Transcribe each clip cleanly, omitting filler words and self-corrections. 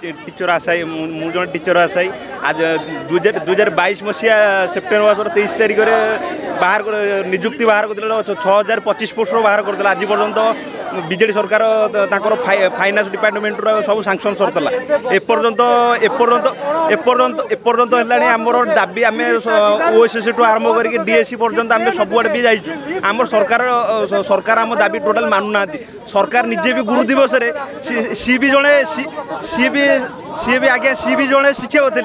Teacher आशायी मुझे teacher आशायी आज 2022 मसीहा सेप्टेम्बर मासर 23 तारिख में बाहर निजुक्ति बाहर कर 6025 पोस्ट बाहर कर आज पर्यटन बीजेडी सरकार फाइनान्स डिपार्टमेंट सब सांक्शन सरतला एपर्यंत है आमर दाबी आम ओएसएस टू आरंभ करके डीएससी पर्यंत आम सबुआड़े भी जाइए आम सरकार आम दाबी टोटाल मानुना सरकार निजे भी गुरु दिवस सी भी जड़े सी भी आज्ञा सी भी जड़े शिक्षक थे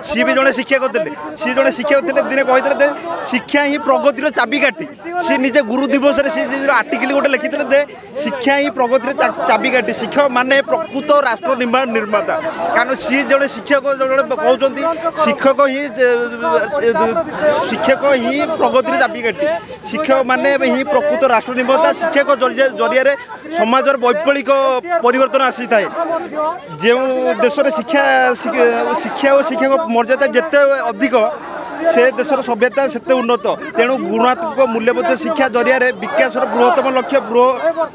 सी भी जड़े शिक्षक थे सी जड़े शिक्षक थे दिने कहते शिक्षा ही प्रगतिर चाबिकाठी सी निजे गुरु दिवस आर्टिकल गोटे लिखिते शिक्षा ही प्रगतिर चाबिकाठी शिक्षक माने प्रकृत राष्ट्र निर्माता कारण सी जड़े शिक्षक जड़े कहते शिक्षक ही प्रगतिर चाबिकाठी शिक्षक माने ही प्रकृत राष्ट्र निर्माता शिक्षक जरिया समाजर वैप्लविक परिवर्तन आसी थाए जो देश शिक्षा शिक्षा और शिक्षक मर्यादा जिते अधिक से देशर सभ्यता सेते उन्नत तेणु गुणात्मक मूल्यबोध शिक्षा जरिया विकास बृहत्तम लक्ष्य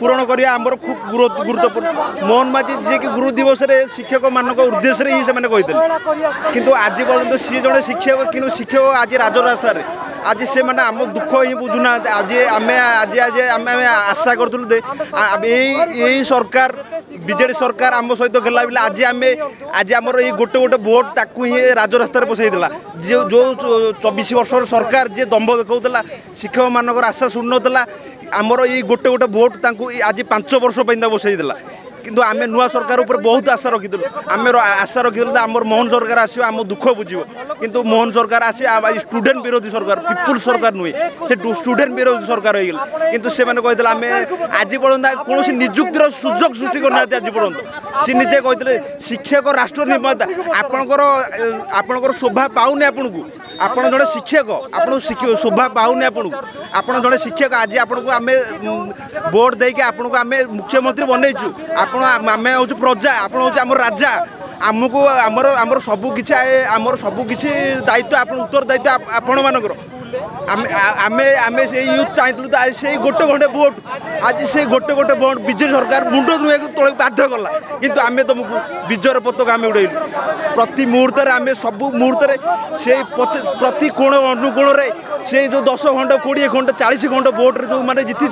पूरण करवा आमर खूब गुरुत्वपूर्ण मोहन माझी जी कि गुरु दिवस शिक्षक मान उद्देश्य ही से कहते किंतु आज पर्यटन सी जड़े शिक्षक कि शिक्षक आज राजरास्तार आज से माने आम दुख ही बुझुना आज आम आज आज आम आशा करूँ सरकार बीजेडी सरकार आम सहित गला बेले आज आमर ये गोटे गोटे भोट ताकू ही राजरास्तार बसईला जो 24 वर्षर सरकार जी दम्भ देखा शिक्षक मानक आशा शुणुला आमर ये गोटे गोटे भोट आज 5 वर्ष बसईला किंतु आम नुआ सरकार उपर बहुत आशा रखी आम आशा रखी आमर मोहन सरकार आसो आम दुख बुझे किंतु मोहन सरकार आस स्टूडेंट विरोधी सरकार पिपुल सरकार नुहे से स्टूडेंट विरोधी सरकार हो गला किंतु से कहते आम आज पर्यटन कौन निजुक्तिर सुजोग सृष्टि करना आज पर्यटन सी निजे कहते शिक्षक राष्ट्र निर्माता आपणकर शोभा पाऊनी आपन को आपड़ जड़े शिक्षक आप शोभा पाऊनी आपड़ जड़े शिक्षक आज आपन को आम भोट देके आपन को आम मुख्यमंत्री बनईचु आम हूँ प्रजा आप आम राजा आमको आमर सबकि दायित्व आप उत्तर दायित्व आपण मानकर आम से यूथ चाहूँ तो से गोटे गोटे भोट आज से गोटे गोटे भोट बीजेपी सरकार मुंड रुए तले बाध्य कला किंतु आम तुमको विजयर पताका आम उड़ेलु प्रति मुहूर्त आम सब मुहूर्त से प्रति कोण अनुकोण से जो 10 खंड 20 खंड 40 खंड भोट जो मैंने जीति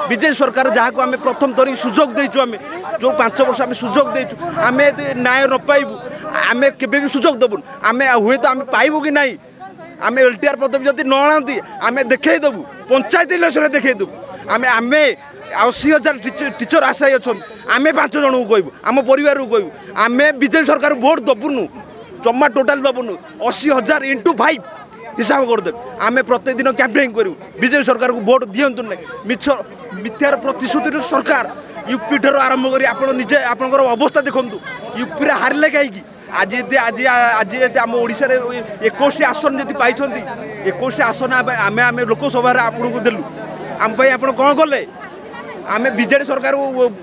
बीजेपी सरकार जहाँ को आम प्रथम तरी सुजोग देचु आम जो 5 वर्ष आम सुजोग देचु आम न्याय न पाइबू आम केबे भी सुजोग देबुन आम हुए तो आम पाइबू कि नहीं आम एलटीआर पदवी जब न आनती आम देखई देबू पंचायत इलेक्शन देखई देबू आम 80,000 टीचर आशायी अच्छा आम 5 जन को कहूँ आम परिवार को कहूँ आम बीजेपी सरकार भोट दबुनु जमा टोटाल दबुनु 80,000 × 5 हिसाब करदे आम प्रत्येक दिन कैंपेन करूँ बीजेपी सरकार को भोट दिंतु ना मिछ मिथ्यार प्रतिश्रुति सरकार यूपी ठार आरंभ कर आप निजे आपंकर अवस्था देखु यूपी हारिले कहीं आज आज आज आम ओडिशा 21 आसन जी पाई 21 आसन आम आम लोकसभा आपन को देलु आम आप कौन कले आम बीजेडी सरकार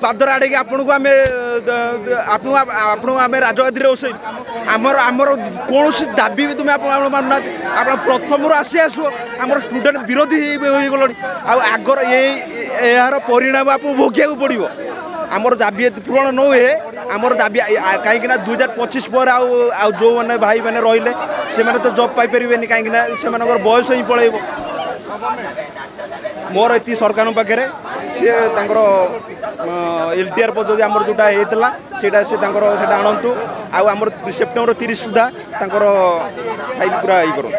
पादर आड़े आपन को आम राजगादी बसई आमर आमर कौन दाबी भी तुम्हें मानुना आप प्रथम आसी आसो आम स्टूडेंट विरोधी हो गल आगर यार परिणाम आप भोगिया पड़ो आमर दाबी पूरण न हुए आमर दाबी कहीं 2025 पर जो मैंने भाई मैंने रही से तो जॉब पाइपर कहीं से बयस ही पलैब मोर ये सरकार पाखे सी एलटीआर पद्धति आमर जोटा होता से आणतु आमर सेप्टेम्बर 30 सुधा पूरा ये करूँ।